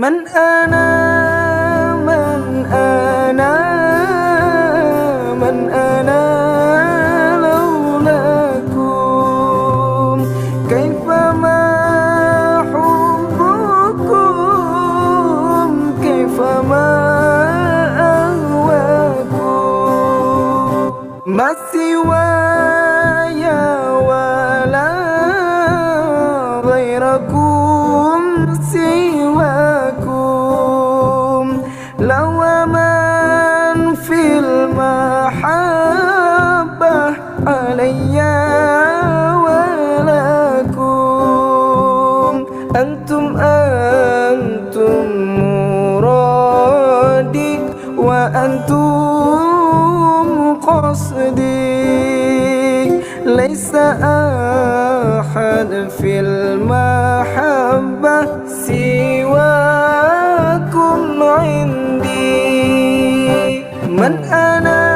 من أنا من أنا من أنا لولاكم كيفما حبكم كيفما أهواكم ما سواي ولا غيركم سواكم لو من في المحبة علي ولكم أنتم مرادي وأنتم قصدي ليس أحد في المحبة سواكم عندي من أنا